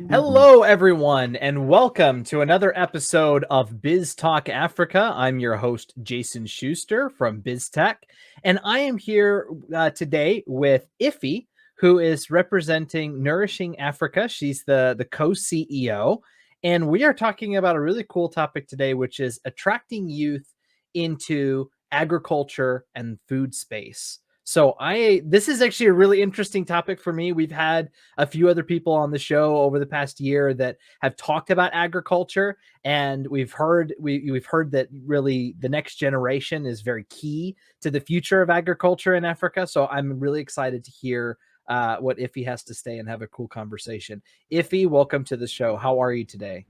Hello, everyone, and welcome to another episode of BizzTalk Africa. I'm your host, Jason Schuster from BizzTech, and I am here today with Iffy, who is representing Nourishing Africa. She's the co-CEO, and we are talking about a really cool topic today, which is attracting youth into agriculture and food space. So this is actually a really interesting topic for me. We've had a few other people on the show over the past year that have talked about agriculture, and we've heard that really the next generation is very key to the future of agriculture in Africa. So I'm really excited to hear what Iffy has to say and have a cool conversation. Iffy, welcome to the show. How are you today?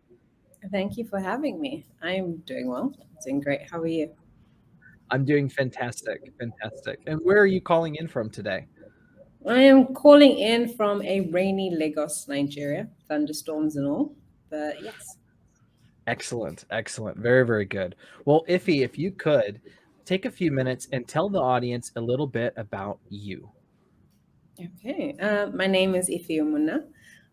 Thank you for having me. I'm doing well. Doing great. How are you? I'm doing fantastic. And where are you calling in from today? I am calling in from a rainy Lagos, Nigeria. Thunderstorms and all. But yes. Excellent. Very, very good. Well, Iffy, if you could take a few minutes and tell the audience a little bit about you. Okay. My name is Umunna.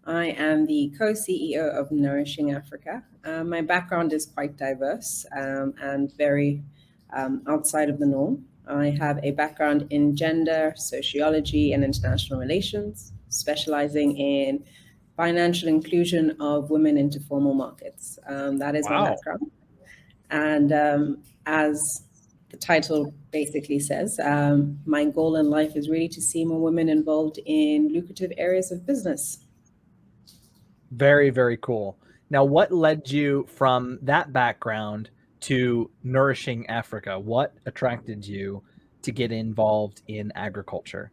I am the co-CEO of Nourishing Africa. My background is quite diverse and very outside of the norm. I have a background in gender, sociology, and international relations, specializing in financial inclusion of women into formal markets. That is my background. And as the title basically says, my goal in life is really to see more women involved in lucrative areas of business. Very, very cool. Now, what led you from that background to Nourishing Africa? What attracted you to get involved in agriculture?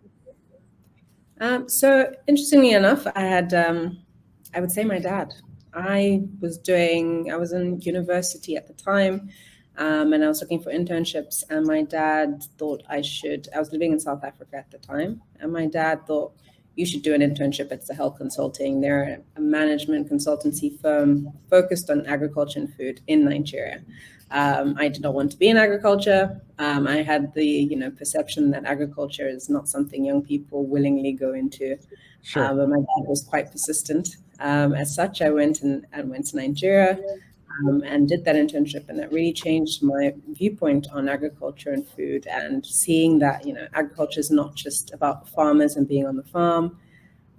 So interestingly enough, I had, I would say my dad. I was in university at the time, and I was looking for internships, and my dad thought I was living in South Africa at the time, and my dad thought, you should do an internship at Sahel Consulting. They're a management consultancy firm focused on agriculture and food in Nigeria. I did not want to be in agriculture. I had the perception that agriculture is not something young people willingly go into. Sure. But my dad was quite persistent. As such, I went to Nigeria and did that internship, and that really changed my viewpoint on agriculture and food, and seeing that agriculture is not just about farmers and being on the farm.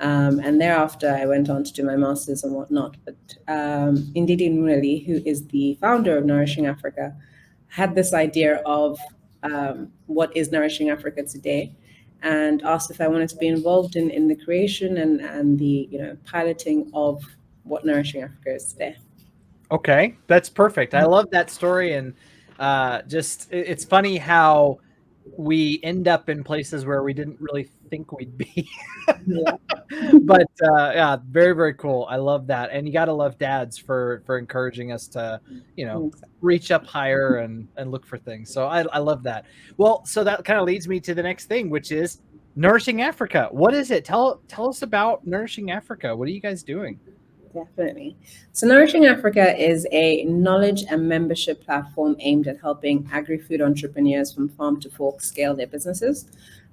And thereafter, I went on to do my master's and whatnot. But Ndidi Nwuneli, who is the founder of Nourishing Africa, had this idea of what is Nourishing Africa today, and asked if I wanted to be involved in the creation and the piloting of what Nourishing Africa is today. Okay, that's perfect. I love that story, and it's funny how we end up in places where we didn't really think we'd be. Yeah. But yeah, very, very cool. I love that. And you got to love dads for encouraging us to, reach up higher and look for things. So I love that. Well, so that kind of leads me to the next thing, which is Nourishing Africa. What is it? Tell us about Nourishing Africa. What are you guys doing? Definitely. So Nourishing Africa is a knowledge and membership platform aimed at helping agri-food entrepreneurs from farm to fork scale their businesses.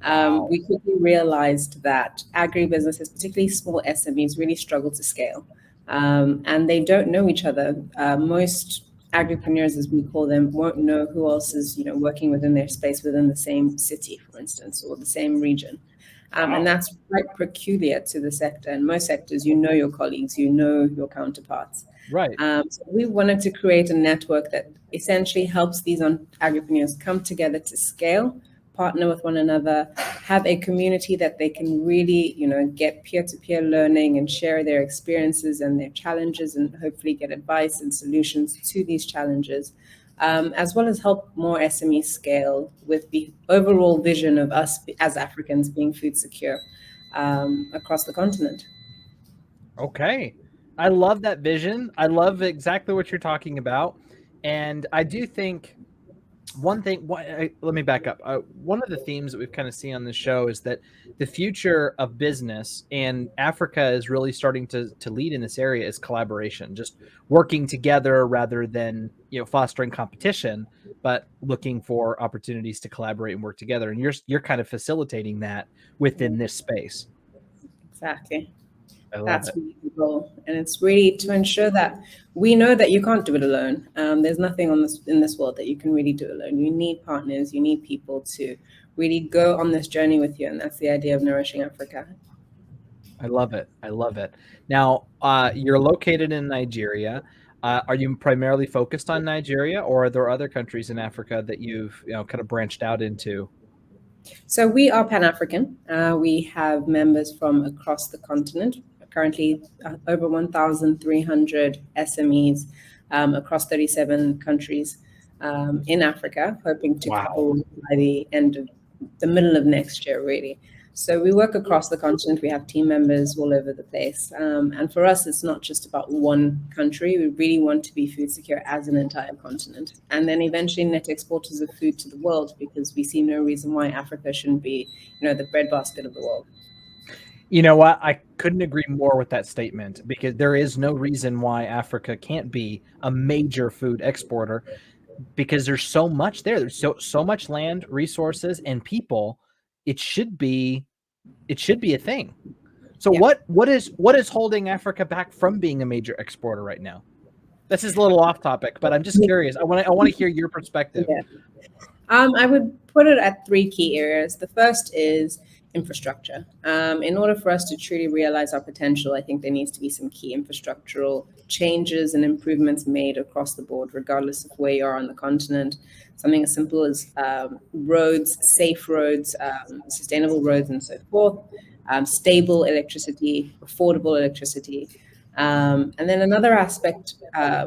Wow. We quickly realized that agri-businesses, particularly small SMEs, really struggle to scale. And they don't know each other. Most agripreneurs, as we call them, won't know who else is working within their space within the same city, for instance, or the same region. And that's quite peculiar to the sector. In most sectors, your colleagues, your counterparts. Right. So we wanted to create a network that essentially helps these agripreneurs come together to scale, partner with one another, have a community that they can really, get peer-to-peer learning and share their experiences and their challenges, and hopefully get advice and solutions to these challenges. As well as help more SMEs scale with the overall vision of us as Africans being food secure across the continent. Okay. I love that vision. I love exactly what you're talking about. And I do think One thing, let me back up. One of the themes that we've kind of seen on this show is that the future of business, and Africa is really starting to lead in this area, is collaboration, just working together rather than fostering competition, but looking for opportunities to collaborate and work together. And you're kind of facilitating that within this space. Exactly. I love That's it. really the goal, and it's really to ensure that we know that you can't do it alone. There's nothing in this world that you can really do alone. You need partners. You need people to really go on this journey with you, and that's the idea of nourishing Africa. I love it. I love it. Now, you're located in Nigeria. Are you primarily focused on Nigeria, or are there other countries in Africa that you've kind of branched out into? So we are Pan-African. We have members from across the continent. Currently, over 1,300 SMEs across 37 countries in Africa, hoping to Wow. couple by the end of the middle of next year, really. So we work across the continent. We have team members all over the place. And for us, it's not just about one country. We really want to be food secure as an entire continent. And then eventually net exporters of food to the world, because we see no reason why Africa shouldn't be, the breadbasket of the world. You know what? I couldn't agree more with that statement, because there is no reason why Africa can't be a major food exporter, because there's so much there. There's so much land, resources, and people. It should be a thing. So Yeah. what is holding Africa back from being a major exporter right now? This is a little off topic, but I'm just curious. I want to hear your perspective. Yeah. I would put it at three key areas. The first is infrastructure. In order for us to truly realize our potential, I think there needs to be some key infrastructural changes and improvements made across the board, regardless of where you are on the continent. Something as simple as roads, safe roads, sustainable roads, and so forth. Stable electricity, affordable electricity. And then another aspect,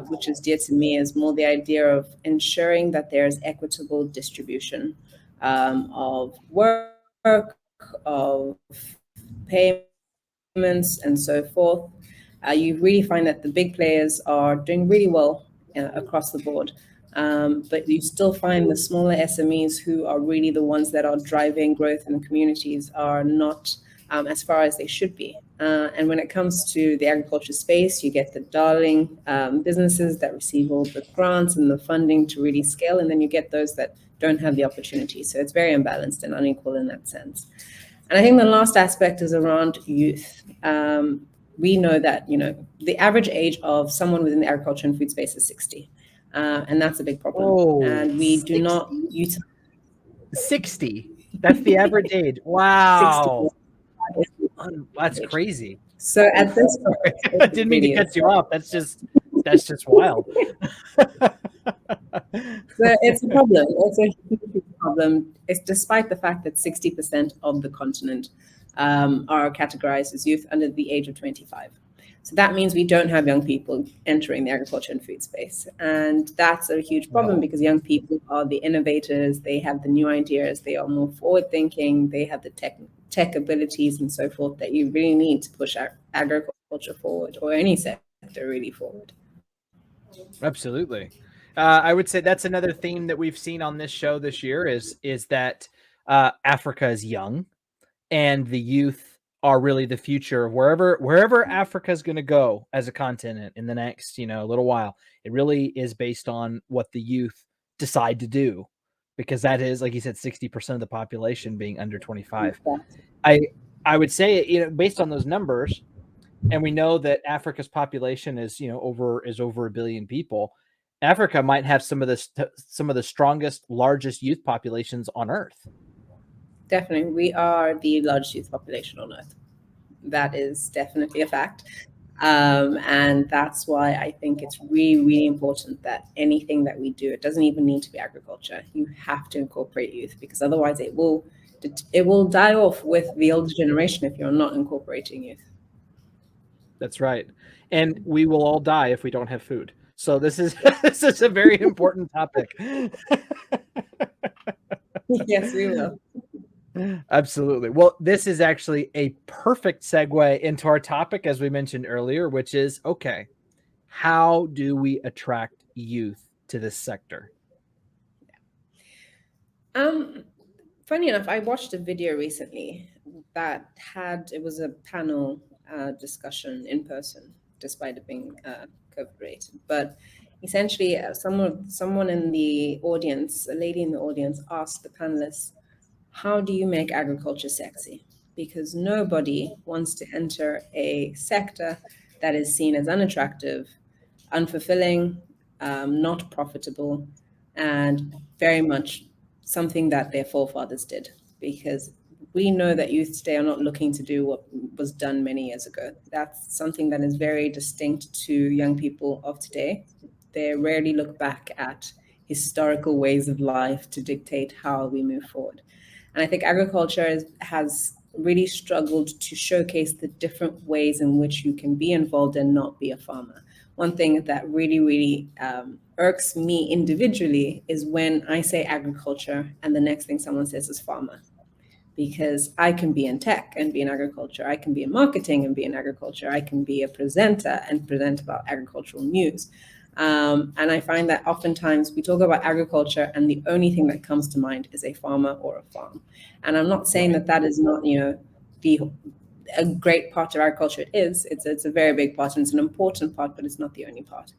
which is dear to me, is more the idea of ensuring that there's equitable distribution of work, of payments, and so forth. You really find that the big players are doing really well across the board. But you still find the smaller SMEs, who are really the ones that are driving growth in the communities, are not as far as they should be. And when it comes to the agriculture space, you get the darling businesses that receive all the grants and the funding to really scale, and then you get those that don't have the opportunity. So it's very unbalanced and unequal in that sense. And I think the last aspect is around youth. We know that the average age of someone within the agriculture and food space is 60, and that's a big problem. Oh, And we do not utilize 60. That's the average age. 60. Wow. That's crazy. So at this point, I it didn't mean to really cut is. you off. That's just wild. So it's a problem. It's a huge problem. It's despite the fact that 60% of the continent are categorized as youth under the age of 25. So that means we don't have young people entering the agriculture and food space. And that's a huge problem, because young people are the innovators. They have the new ideas. They are more forward thinking. They have the tech abilities and so forth that you really need to push agriculture forward, or any sector really forward. Absolutely. I would say that's another theme that we've seen on this show this year is that Africa is young, and the youth are really the future of wherever Africa is going to go as a continent in the next little while. It really is based on what the youth decide to do, because that is, like you said, 60% of the population being under 25. I I would say, based on those numbers, and we know that Africa's population is over a billion people. Africa might have some of the strongest, largest youth populations on Earth. Definitely, we are the largest youth population on Earth. That is definitely a fact. And that's why I think it's really, really important that anything that we do, it doesn't even need to be agriculture. You have to incorporate youth, because otherwise it will die off with the older generation if you're not incorporating youth. That's right. And we will all die if we don't have food. So this is this is a very important topic. Yes, we will. Absolutely. Well, this is actually a perfect segue into our topic, as we mentioned earlier, which is, okay, how do we attract youth to this sector? Um, Funny enough, I watched a video recently that it was a panel discussion in person, despite it being COVID related. But essentially, someone in the audience, a lady in the audience, asked the panelists, "How do you make agriculture sexy?" Because nobody wants to enter a sector that is seen as unattractive, unfulfilling, not profitable, and very much something that their forefathers did. Because we know that youth today are not looking to do what was done many years ago. That's something that is very distinct to young people of today. They rarely look back at historical ways of life to dictate how we move forward. And I think has really struggled to showcase the different ways in which you can be involved and not be a farmer. One thing that really irks me individually is when I say agriculture and the next thing someone says is farmer. Because I can be in tech and be in agriculture, I can be in marketing and be in agriculture, I can be a presenter and present about agricultural news. And I find that oftentimes we talk about agriculture and the only thing that comes to mind is a farmer or a farm. And I'm not saying that that is not, the a great part of agriculture. It is. It's a very big part and it's an important part, but it's not the only part.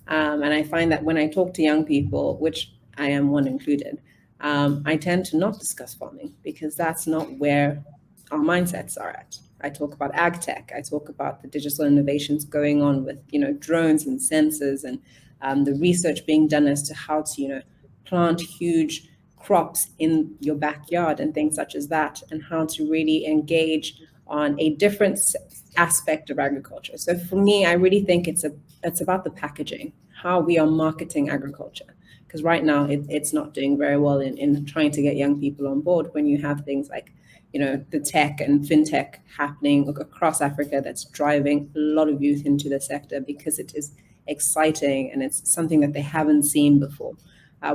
And I find that when I talk to young people, which I am one included, I tend to not discuss farming because that's not where our mindsets are at. I talk about ag tech. I talk about the digital innovations going on with drones and sensors and the research being done as to how to plant huge crops in your backyard and things such as that, and how to really engage on a different aspect of agriculture. So for me, I really think it's about the packaging, how we are marketing agriculture. Because right now it's not doing very well in trying to get young people on board when you have things like the tech and fintech happening across Africa that's driving a lot of youth into the sector because it is exciting and it's something that they haven't seen before.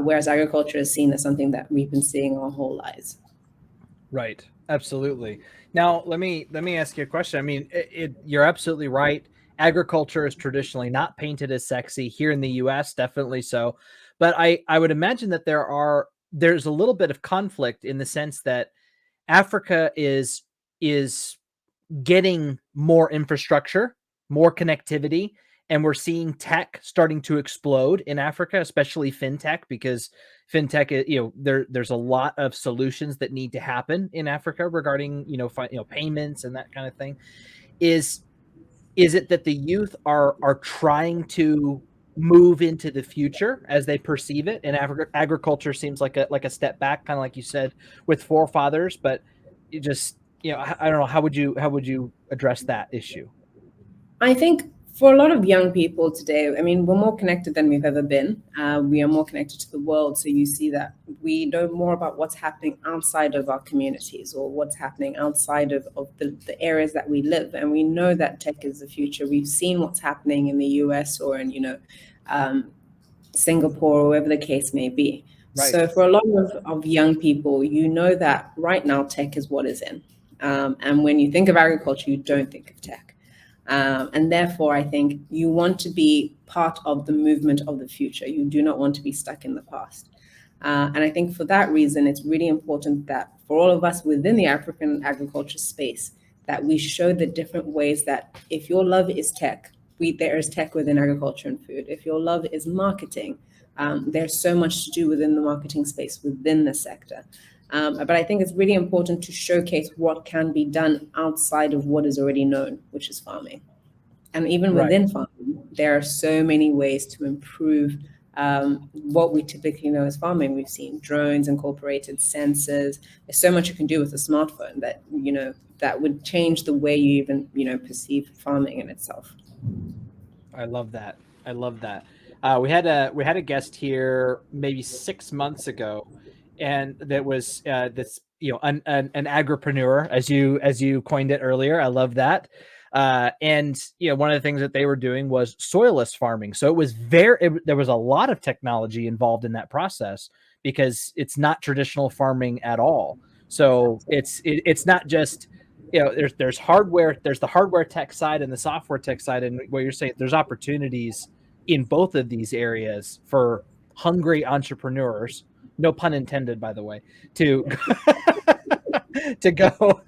Whereas agriculture is seen as something that we've been seeing our whole lives. Right. Absolutely. Now, let me ask you a question. I mean, you're absolutely right. Agriculture is traditionally not painted as sexy here in the US, definitely so. But I would imagine that there's a little bit of conflict in the sense that Africa is getting more infrastructure, more connectivity, and we're seeing tech starting to explode in Africa, especially fintech, because fintech, there's a lot of solutions that need to happen in Africa regarding payments and that kind of thing. Is it that the youth are trying to move into the future as they perceive it, and agriculture seems like a step back, kind of like you said with forefathers, but it just I don't know, how would you address that issue? I think for a lot of young people today, I mean, we're more connected than we've ever been. We are more connected to the world. So you see that we know more about what's happening outside of our communities or what's happening outside of the areas that we live. And we know that tech is the future. We've seen what's happening in the US or in, Singapore or wherever the case may be. Right. So for a lot of young people, you know that right now tech is what is in. And when you think of agriculture, you don't think of tech. And therefore, I think you want to be part of the movement of the future. You do not want to be stuck in the past. And I think for that reason, it's really important that for all of us within the African agriculture space, that we show the different ways that if your love is tech, there is tech within agriculture and food. If your love is marketing, there's so much to do within the marketing space, within the sector. But I think it's really important to showcase what can be done outside of what is already known, which is farming. And even within farming, there are so many ways to improve what we typically know as farming. We've seen drones, incorporated sensors. There's so much you can do with a smartphone that, that would change the way you even, perceive farming in itself. I love that. I love that. We had a guest here maybe 6 months ago, and that was this an agripreneur, as you coined it earlier. I love that. And one of the things that they were doing was soilless farming. So it was there was a lot of technology involved in that process because it's not traditional farming at all. So it's not just there's hardware, there's the hardware tech side and the software tech side, and what you're saying, there's opportunities in both of these areas for hungry entrepreneurs no pun intended, by the way, to to go.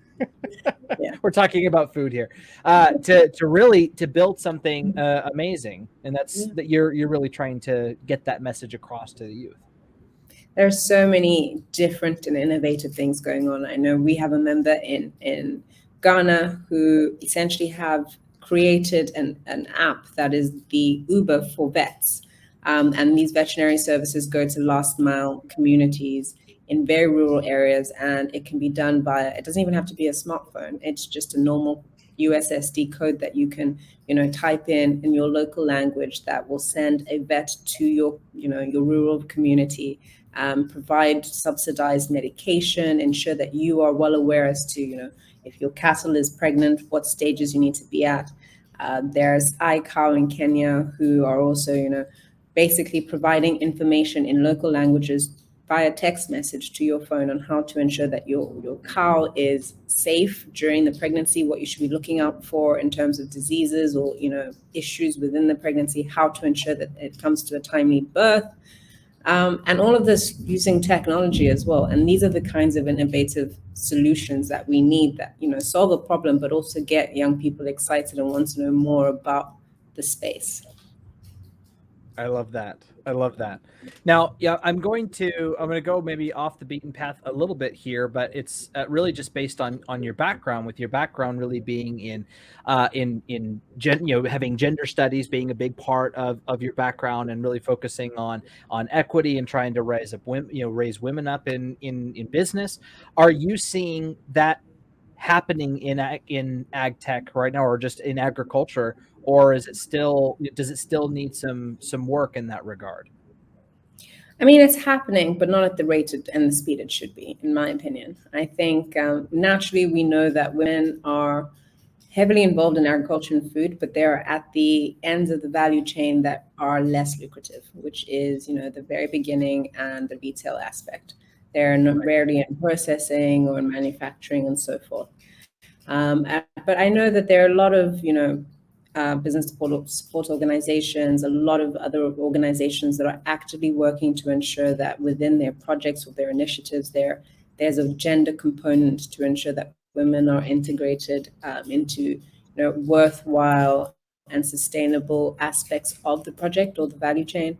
Yeah. We're talking about food here. To really to build something amazing, and that's that you're really trying to get that message across to the youth. There are so many different and innovative things going on. I know we have a member in Ghana who essentially have created an app that is the Uber for vets. And these veterinary services go to last mile communities in very rural areas, and it can be done via, it doesn't even have to be a smartphone. It's just a normal USSD code that you can, type in your local language that will send a vet to your rural community, provide subsidized medication, ensure that you are well aware as to, if your cattle is pregnant, what stages you need to be at. There's iCow in Kenya who are also, basically providing information in local languages via text message to your phone on how to ensure that your cow is safe during the pregnancy, what you should be looking out for in terms of diseases or issues within the pregnancy, how to ensure that it comes to a timely birth. And all of this using technology as well. And these are the kinds of innovative solutions that we need that, solve a problem, but also get young people excited and want to know more about the space. I love that. I love that. Now, yeah, I'm going to go maybe off the beaten path a little bit here, but it's really just based on your background. With your background really being having gender studies being a big part of your background, and really focusing on equity and trying to raise up women, raise women up in business. Are you seeing that happening in ag tech right now, or just in agriculture? Or does it still need some work in that regard? I mean, it's happening, but not at the rate and the speed it should be, in my opinion. I think naturally we know that women are heavily involved in agriculture and food, but they're at the ends of the value chain that are less lucrative, which is, the very beginning and the retail aspect. They're not rarely in processing or in manufacturing and so forth. But I know that there are a lot of, business support organizations, a lot of other organizations that are actively working to ensure that within their projects or their initiatives, there's a gender component to ensure that women are integrated into worthwhile and sustainable aspects of the project or the value chain.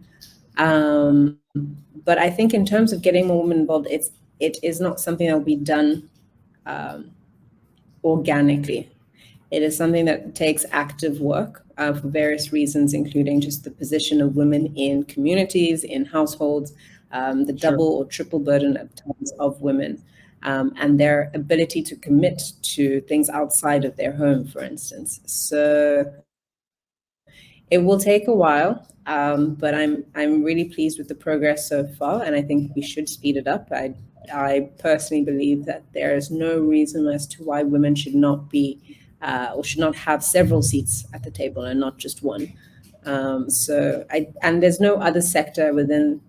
But I think in terms of getting more women involved, it is not something that will be done organically. It is something that takes active work for various reasons, including just the position of women in communities, in households, the double or triple burden at times of women, and their ability to commit to things outside of their home, for instance. So it will take a while, but I'm really pleased with the progress so far, and I think we should speed it up. I personally believe that there is no reason as to why women should not be or should not have several seats at the table and not just one. And there's no other sector within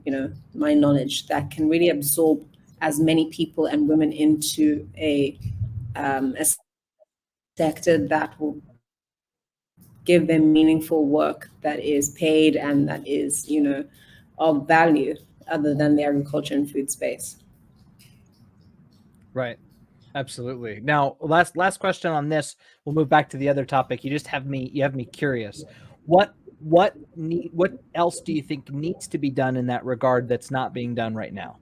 my knowledge that can really absorb as many people and women into a sector that will give them meaningful work that is paid and that is of value other than the agriculture and food space. Right. Absolutely. Now, last question on this. We'll move back to the other topic. You have me curious. What else do you think needs to be done in that regard that's not being done right now?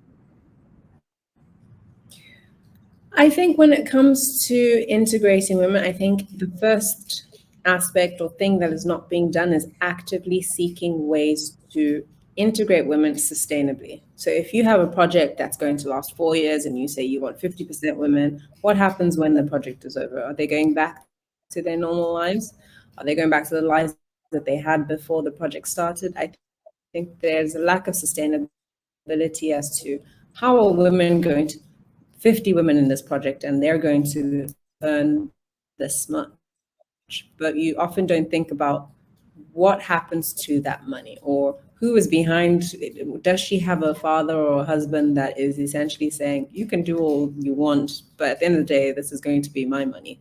I think when it comes to integrating women, I think the first aspect or thing that is not being done is actively seeking ways to integrate women sustainably. So if you have a project that's going to last 4 years and you say you want 50% women, what happens when the project is over? Are they going back to their normal lives? Are they going back to the lives that they had before the project started? I think there's a lack of sustainability as to how are women going to 50 women in this project and they're going to earn this much. But you often don't think about what happens to that money or who is behind. Does she have a father or a husband that is essentially saying, you can do all you want, but at the end of the day, this is going to be my money?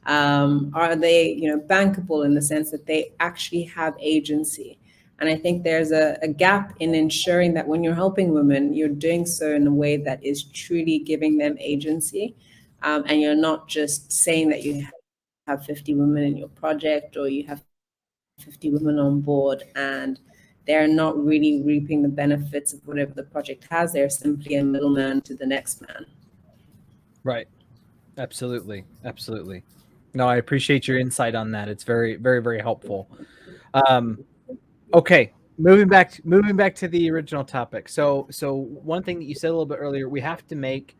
Are they, bankable in the sense that they actually have agency? And I think there's a gap in ensuring that when you're helping women, you're doing so in a way that is truly giving them agency. And you're not just saying that you have 50 women in your project, or you have 50 women on board, and they're not really reaping the benefits of whatever the project has. They're simply a middleman to the next man. Right. Absolutely. Absolutely. No, I appreciate your insight on that. It's very, very, very helpful. Okay, moving back to the original topic. So one thing that you said a little bit earlier, we have to make,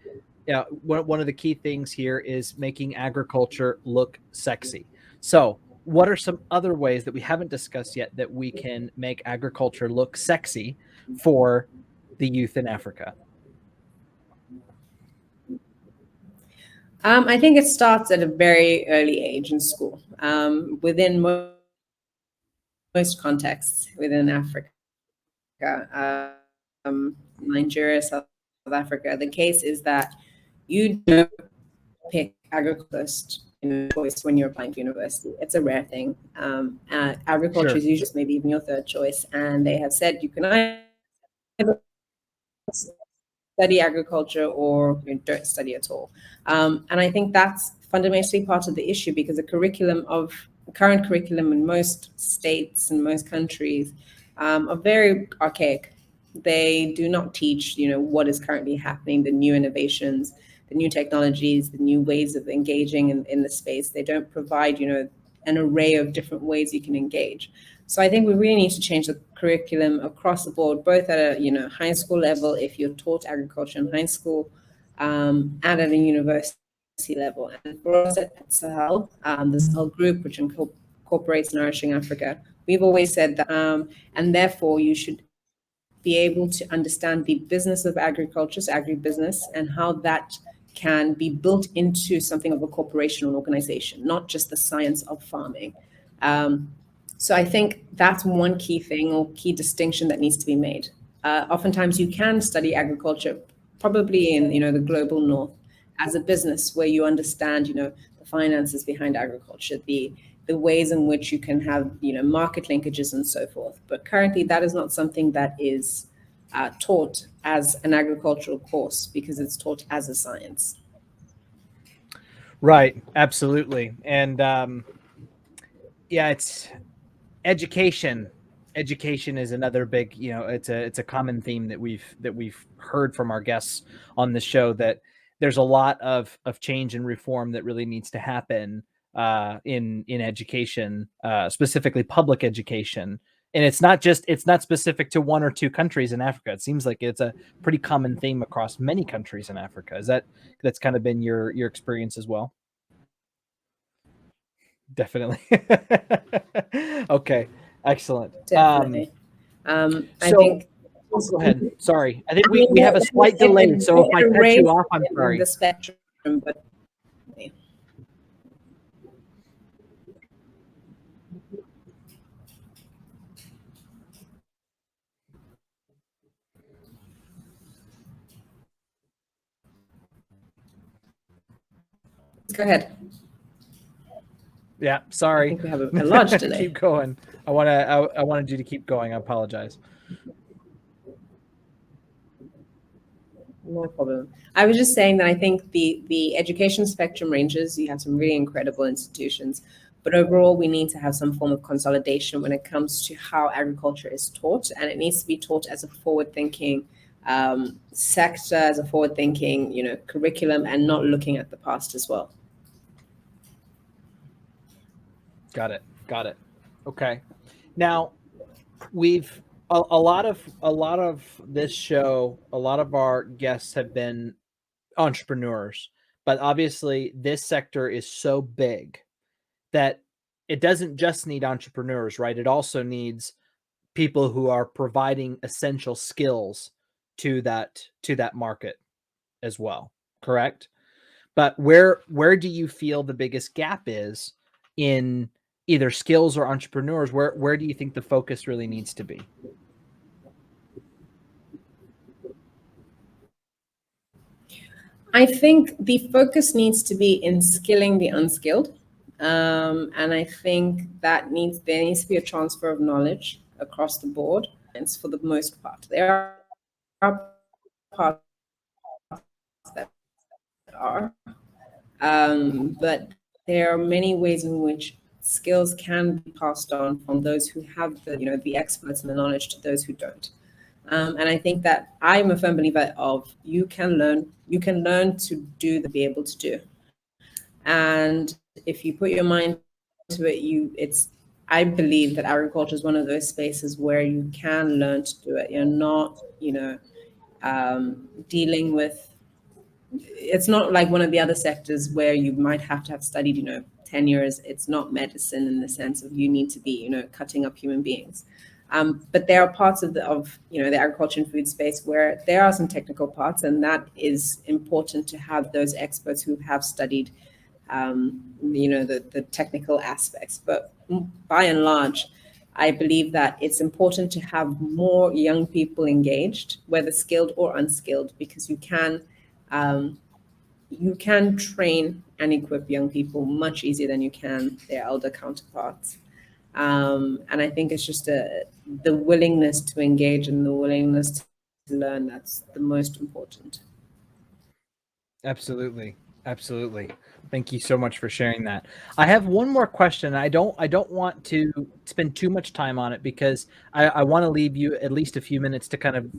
one of the key things here is making agriculture look sexy. So what are some other ways that we haven't discussed yet that we can make agriculture look sexy for the youth in Africa? I think it starts at a very early age in school. Within most contexts within Africa, Nigeria, South Africa, the case is that you don't pick agriculture choice when you're applying to university. It's a rare thing. Agriculture is usually maybe even your third choice, and they have said you can either study agriculture or you don't study at all. And I think that's fundamentally part of the issue, because the current curriculum in most states and most countries are very archaic. They do not teach, what is currently happening, the new innovations, the new technologies, the new ways of engaging in the space. They don't provide, an array of different ways you can engage. So I think we really need to change the curriculum across the board, both at a high school level, if you're taught agriculture in high school, and at a university level. And for us at Sahel, the Sahel group, which incorporates Nourishing Africa, we've always said that, and therefore you should be able to understand the business of agriculture, so agribusiness, and how that can be built into something of a corporation or an organization, not just the science of farming. So I think that's one key thing or key distinction that needs to be made. Oftentimes you can study agriculture, probably in the global north, as a business where you understand the finances behind agriculture, the ways in which you can have market linkages and so forth. But currently that is not something that is taught as an agricultural course, because it's taught as a science. Right, absolutely. And it's education is another big, it's a common theme that we've heard from our guests on the show, that there's a lot of change and reform that really needs to happen in education, specifically public education. And it's not specific to one or two countries in Africa. It seems like it's a pretty common theme across many countries in Africa. That's kind of been your experience as well? Definitely. Okay, excellent. Definitely. So, I think. Go ahead. Sorry, I think we have a slight delay. So if I cut you off, I'm sorry. The spectrum, but. Go ahead. Yeah, sorry. I think we have a large delay. Keep going. I wanted you to keep going. I apologize. No problem. I was just saying that I think the education spectrum ranges. You have some really incredible institutions, but overall we need to have some form of consolidation when it comes to how agriculture is taught, and it needs to be taught as a forward-thinking sector, as a forward-thinking curriculum, and not looking at the past as well. Got it. Okay. Now, we've a lot of this show, a lot of our guests have been entrepreneurs, but obviously this sector is so big that it doesn't just need entrepreneurs, right? It also needs people who are providing essential skills to that market as well, correct? But where do you feel the biggest gap is in either skills or entrepreneurs? Where do you think the focus really needs to be? I think the focus needs to be in skilling the unskilled. And I think there needs to be a transfer of knowledge. across the board. And for the most part, there are parts that are, but there are many ways in which skills can be passed on from those who have the experts and the knowledge to those who don't. And I think that I'm a firm believer of you can learn to do be able to do. And if you put your mind to it, I believe that agriculture is one of those spaces where you can learn to do it. You're not, dealing with, it's not like one of the other sectors where you might have to have studied, 10 years. It's not medicine in the sense of you need to be, cutting up human beings. But there are parts of the agriculture and food space where there are some technical parts, and that is important to have those experts who have studied, the technical aspects. But by and large, I believe that it's important to have more young people engaged, whether skilled or unskilled, because you can train and equip young people much easier than you can their elder counterparts. And I think it's just the willingness to engage and the willingness to learn that's the most important. Absolutely. Absolutely. Thank you so much for sharing that. I have one more question. I don't want to spend too much time on it because I want to leave you at least a few minutes to kind of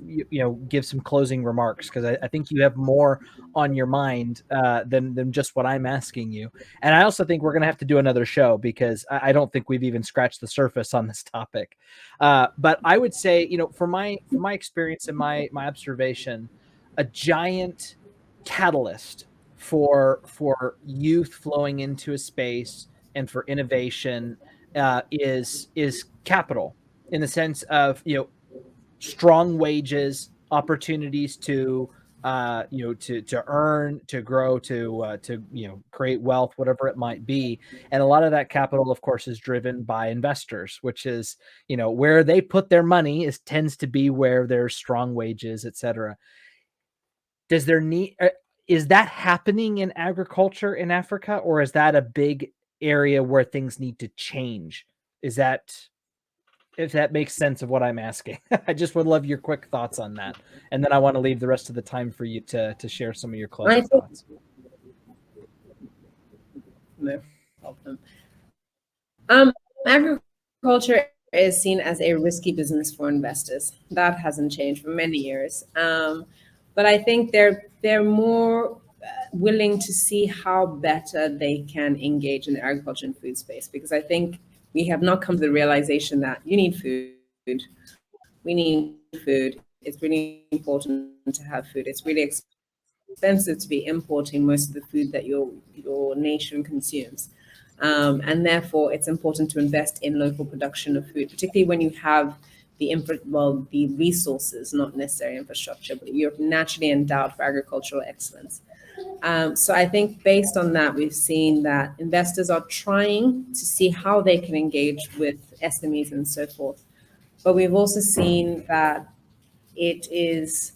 give some closing remarks, because I think you have more on your mind than just what I'm asking you. And I also think we're going to have to do another show because I don't think we've even scratched the surface on this topic. But I would say, from my experience and my observation, a giant catalyst for youth flowing into a space and for innovation is capital, in the sense of strong wages, opportunities to to earn, to grow, to create wealth, whatever it might be. And a lot of that capital, of course, is driven by investors, which is where they put their money tends to be where there's strong wages, etc. Does there need Is that happening in agriculture in Africa, or is that a big area where things need to change? Is that, if that makes sense of what I'm asking? I just would love your quick thoughts on that, and then I want to leave the rest of the time for you to share some of your closing thoughts. No problem. Agriculture is seen as a risky business for investors. That hasn't changed for many years. But I think they're more willing to see how better they can engage in the agriculture and food space, because I think we have not come to the realization that you need food. We need food. It's really important to have food. It's really expensive to be importing most of the food that your nation consumes. And therefore, it's important to invest in local production of food, particularly when you have the resources, not necessarily infrastructure, but you're naturally endowed for agricultural excellence. So I think based on that, we've seen that investors are trying to see how they can engage with SMEs and so forth. But we've also seen that it is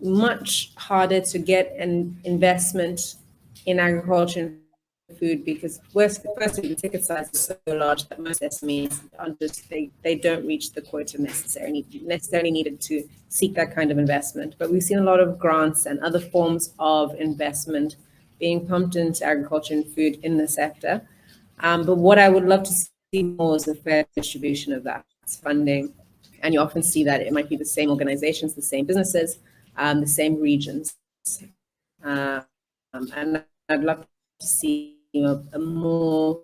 much harder to get an investment in agriculture and food, because firstly, the ticket size is so large that most SMEs are they don't reach the quota necessarily needed to seek that kind of investment. But we've seen a lot of grants and other forms of investment being pumped into agriculture and food in the sector. But what I would love to see more is a fair distribution of that funding. And you often see that it might be the same organizations, the same businesses, the same regions. And I'd love to see a more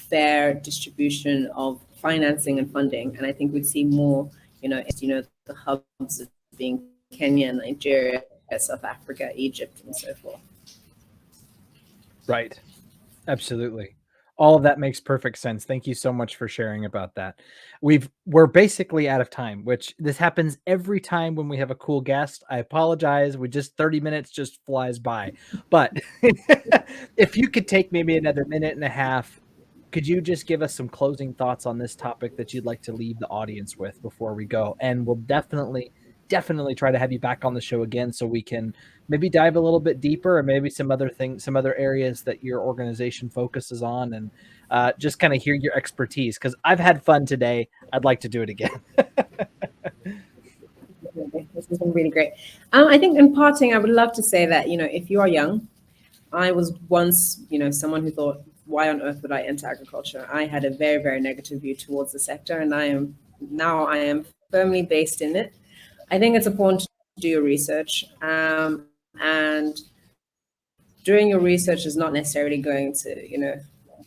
fair distribution of financing and funding. And I think we'd see more, the hubs being Kenya, Nigeria, South Africa, Egypt, and so forth. Right. Absolutely. All of that makes perfect sense. Thank you so much for sharing about that. We're basically out of time, which this happens every time when we have a cool guest. I apologize. 30 minutes just flies by. But if you could take maybe another minute and a half, could you just give us some closing thoughts on this topic that you'd like to leave the audience with before we go? And we'll definitely definitely try to have you back on the show again so we can maybe dive a little bit deeper, or maybe some other things, some other areas that your organization focuses on, and just kind of hear your expertise, because I've had fun today. I'd like to do it again. This has been really great. I think in parting, I would love to say that, if you are young, I was once, someone who thought, why on earth would I enter agriculture? I had a very, very negative view towards the sector, and I am firmly based in it. I think it's important to do your research, and doing your research is not necessarily going to,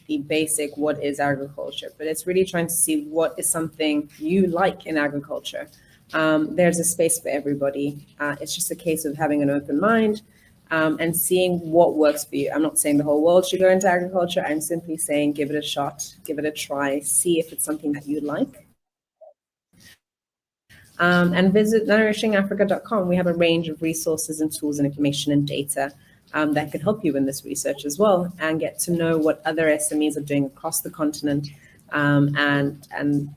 be basic, what is agriculture, but it's really trying to see what is something you like in agriculture. There's a space for everybody. It's just a case of having an open mind, and seeing what works for you. I'm not saying the whole world should go into agriculture. I'm simply saying give it a shot, give it a try, see if it's something that you like. And visit nourishingafrica.com. We have a range of resources and tools and information and data that could help you in this research as well, and get to know what other SMEs are doing across the continent, and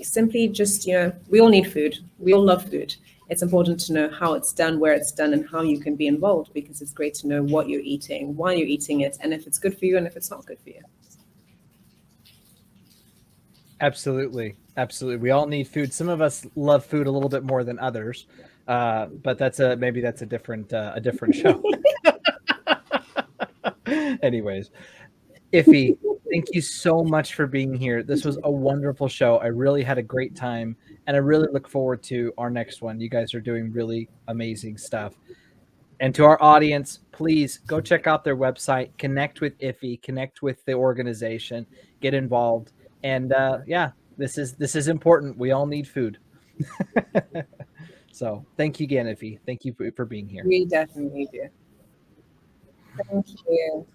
simply just, we all need food. We all love food. It's important to know how it's done, where it's done, and how you can be involved, because it's great to know what you're eating, why you're eating it, and if it's good for you and if it's not good for you. Absolutely. Absolutely. We all need food. Some of us love food a little bit more than others. But maybe that's a different show. Anyways, Iffy, thank you so much for being here. This was a wonderful show. I really had a great time, and I really look forward to our next one. You guys are doing really amazing stuff. And to our audience, please go check out their website, connect with Iffy, connect with the organization, get involved. And this is important. We all need food. So thank you again, Iffy. Thank you for being here. We definitely do. Thank you.